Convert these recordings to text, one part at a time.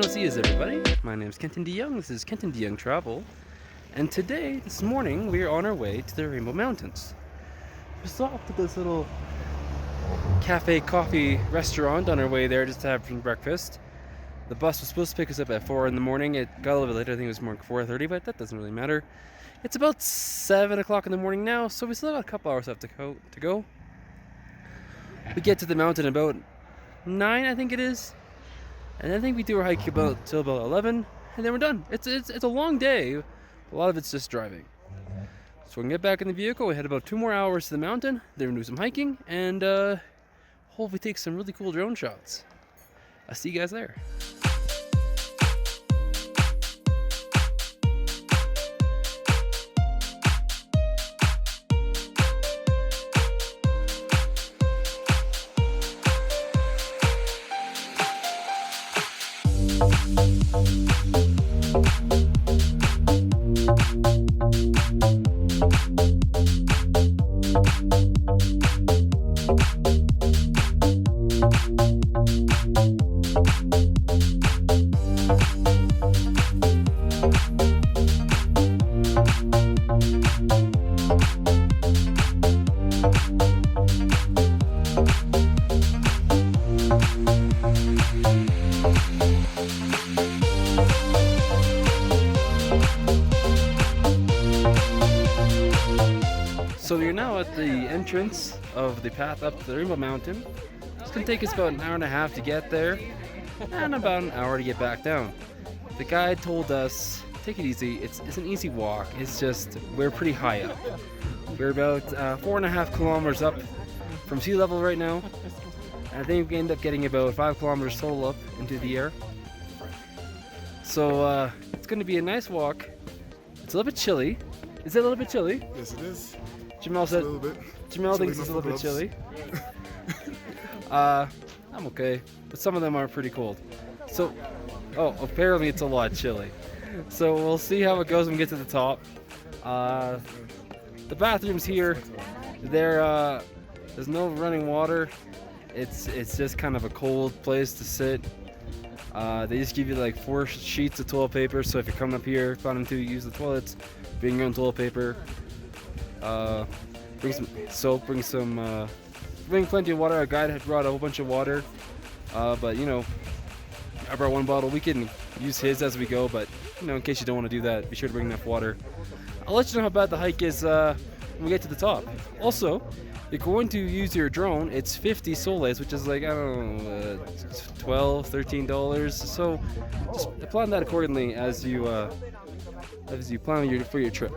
Buenos dias, everybody. My name is Kenton DeYoung. This is Kenton DeYoung Travel. And this morning, we are on our way to the Rainbow Mountains. We stopped at this little cafe coffee restaurant on our way there just to have some breakfast. The bus was supposed to pick us up at 4 in the morning. It got a little bit later. I think it was more like 4:30, but that doesn't really matter. It's about 7 o'clock in the morning now, so we still got a couple hours left to go. We get to the mountain about 9, I think it is. And I think we do our hike till about 11, and then we're done. It's a long day. A lot of it's just driving. So we can get back in the vehicle. We had about 2 more hours to the mountain. Then we do some hiking, and hopefully take some really cool drone shots. I'll see you guys there. So you're now at the entrance of the path up the Rainbow Mountain. It's going to take us about an hour and a half to get there, and about an hour to get back down. The guide told us, take it easy, it's an easy walk, it's just, we're pretty high up. We're about 4.5 kilometers up from sea level right now, and I think we end up getting about 5 kilometers total up into the air. So it's going to be a nice walk. It's a little bit chilly. Is it a little bit chilly? Yes, it is. Jamal said, a little bit. Jamal thinks it's a little bit chilly. I'm okay, but some of them are pretty cold. So, apparently it's a lot chilly. So we'll see how it goes when we get to the top. The bathrooms here, there's no running water. It's just kind of a cold place to sit. They just give you like 4 sheets of toilet paper. So if you're coming up here, planning to use the toilets, bring your own toilet paper. Bring some soap, bring plenty of water. Our guide had brought a whole bunch of water, but you know, I brought 1 bottle. We can use his as we go, but you know, in case you don't want to do that, be sure to bring enough water. I'll let you know how bad the hike is when we get to the top. Also, if you're going to use your drone, it's 50 soles, which is like, I don't know, $12, $13. So just plan that accordingly as you plan for your trip.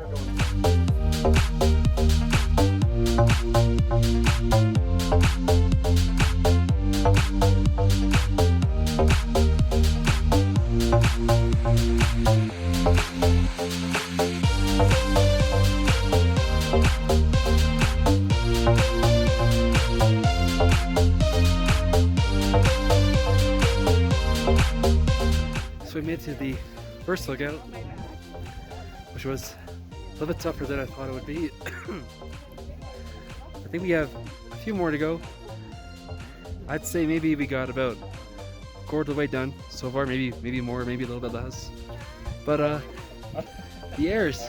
So we made it to the first lookout, which was a little bit tougher than I thought it would be. I think we have a few more to go. I'd say maybe we got about a quarter of the way done so far, maybe more, maybe a little bit less. But the air is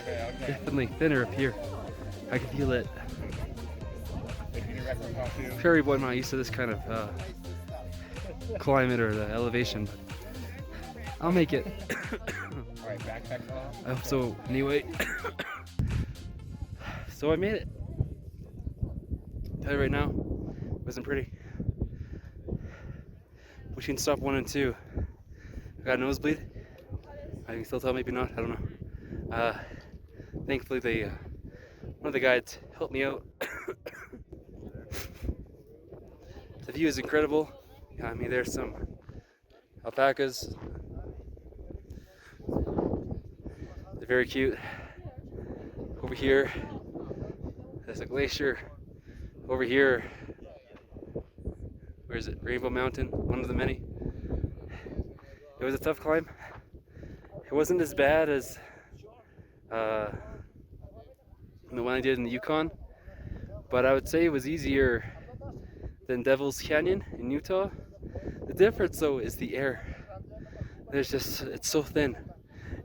definitely thinner up here. I can feel it. Prairie boy, I'm not used to this kind of climate or the elevation, but I'll make it. Alright, backpack off. I hope so. Anyway, so I made it. Tell you right now, it wasn't pretty. Between stop 1 and 2, I got a nosebleed. I can still tell, maybe not. I don't know. Thankfully, one of the guides helped me out. The view is incredible. I mean, there's some alpacas. They're very cute. Over here, there's a glacier. Over here, where is it? Rainbow Mountain, one of the many. It was a tough climb. It wasn't as bad as the one I did in the Yukon, but I would say it was easier than Devil's Canyon in Utah. The difference though is the air. it's so thin.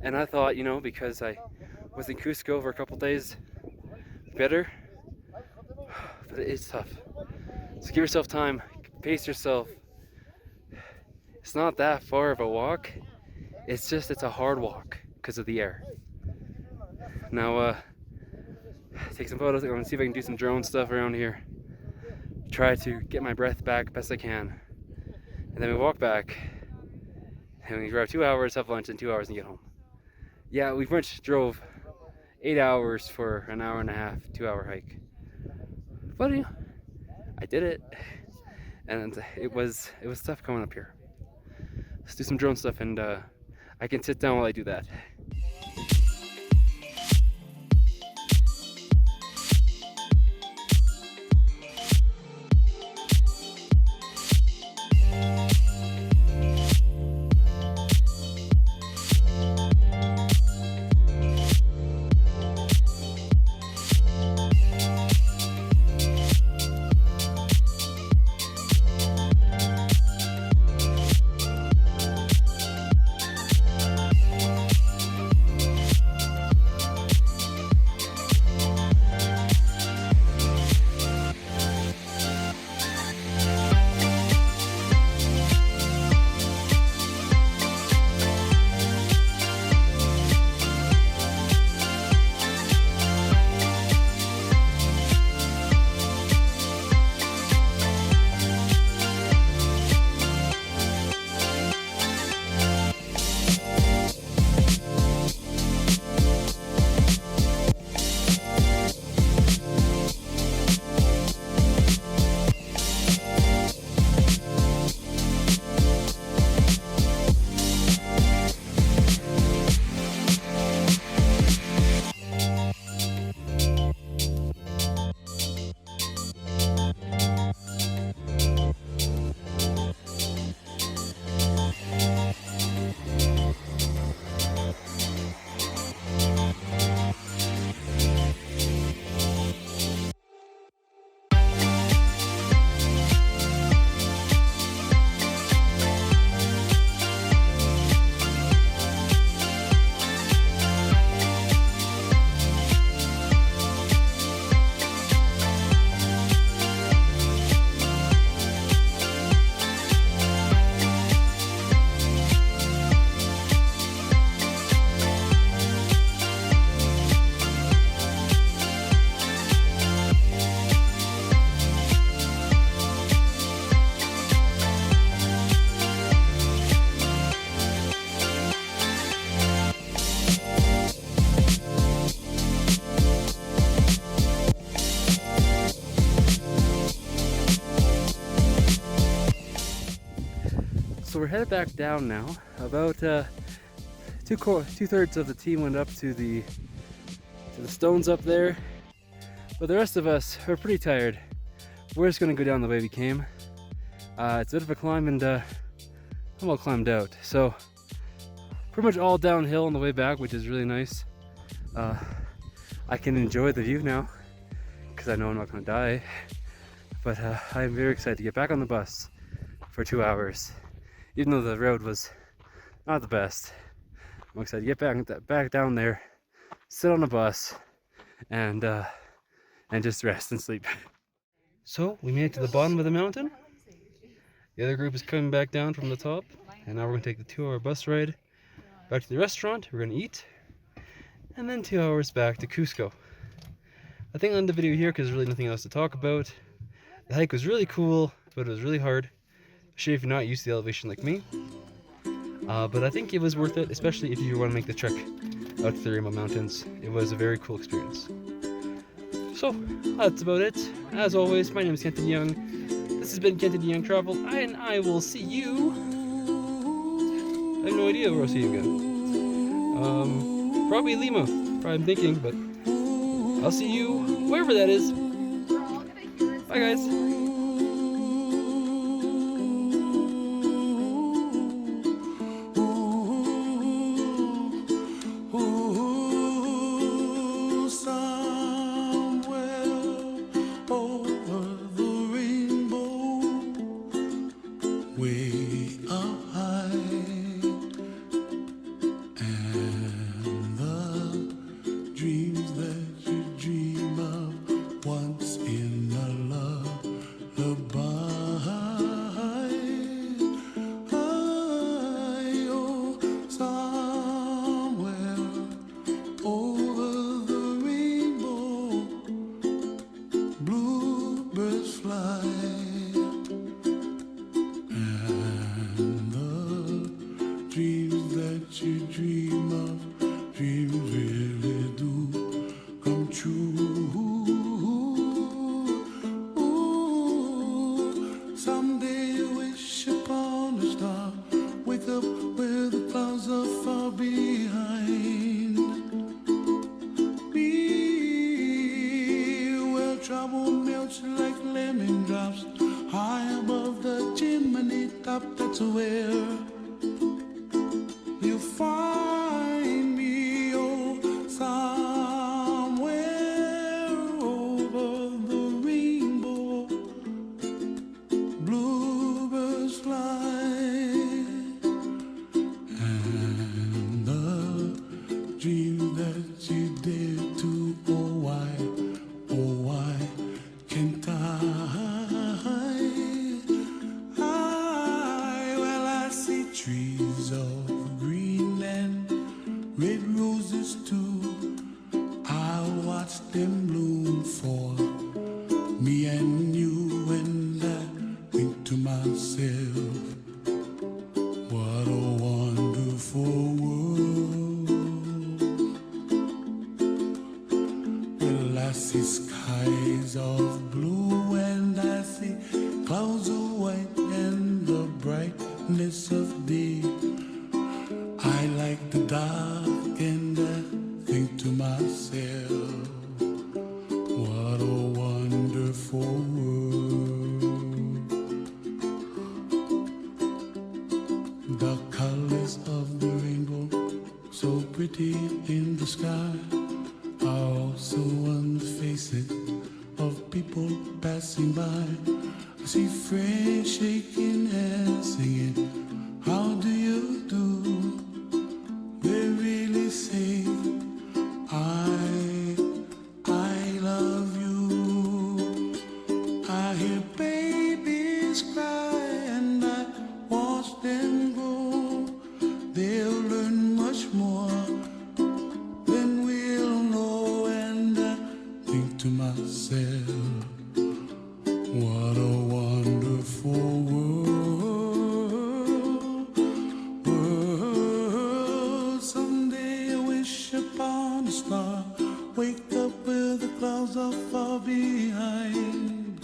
And I thought, you know, because I was in Cusco for a couple days, better, but it's tough. So give yourself time, pace yourself. It's not that far of a walk. It's just, it's a hard walk because of the air. Now, take some photos. I'm gonna see if I can do some drone stuff around here. Try to get my breath back best I can. And then we walk back. And we drive 2 hours, have lunch, and 2 hours and get home. Yeah, we pretty much drove 8 hours for an hour and a half, 2 hour hike. But you know, I did it. And it was tough coming up here. Let's do some drone stuff, and I can sit down while I do that. So we're headed back down now. About two-thirds of the team went up to the stones up there, but the rest of us are pretty tired. We're just gonna go down the way we came. It's a bit of a climb, and I'm all climbed out. So pretty much all downhill on the way back, which is really nice. I can enjoy the view now because I know I'm not gonna die. But I'm very excited to get back on the bus for 2 hours. Even though the road was not the best, I'm excited to get back down there, sit on the bus, and just rest and sleep. So we made it to the bottom of the mountain. The other group is coming back down from the top, and now we're gonna take the 2-hour bus ride back to the restaurant. We're gonna eat, and then 2 hours back to Cusco. I think I'll end the video here because there's really nothing else to talk about. The hike was really cool, but it was really hard, especially if you're not used to the elevation like me. But I think it was worth it, especially if you want to make the trek out to the Rainbow Mountains. It was a very cool experience. So, that's about it. As always, my name is Kenton Young. This has been Kenton Young Travel, and I will see you... I have no idea where I'll see you again. Probably Lima, I'm thinking, but I'll see you wherever that is. Bye, guys. Way up high, And the dreams that you dream of, dreams really do come true. Ooh, someday you wish upon a star, wake up where the clouds are far behind. Be where trouble melts like lemon drops, high above the chimney top. That's where you find me, oh, somewhere over the rainbow. Bluebirds fly, and the dream that you dare to, oh why can't I? Well, I see trees of green and red roses too. I'll watch them bloom for me and you, and I think to myself, what a wonderful world. Well, I see skies of blue and I see clouds of white and the brightness of day. I like the dark and I think to myself, what a wonderful world. The colors of the rainbow, so pretty in the sky, are also on the faces of people passing by. I see friends shaking hands, singing, how do you do? They really say, I love you. I hear babies cry and I watch them grow. They'll learn much more than we'll know, and I think to myself, what a wonderful world. Someday I wish upon a star, wake up where the clouds are far behind.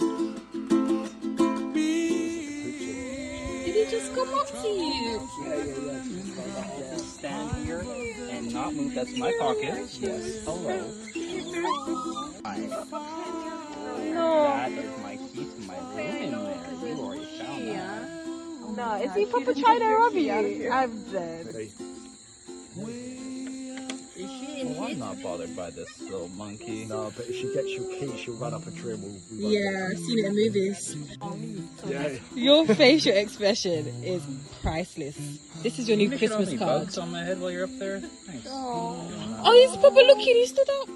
Did he just come up to you? Yeah. Stand here and not move. That's my pocket. Yes. Hello. No. That is my key to my room in there. You already found that. No, is he Papa trying to rob you? I'm dead. Well, I'm not bothered by this little monkey. No, but if she gets your key, she'll run up a tree and we'll Yeah, I've seen it in movies. Yeah. Your facial expression is priceless. This is your new Make sure I don't Christmas have any card. bugs on my head while you're up there. Thanks. Oh, he's Papa looking, he stood up.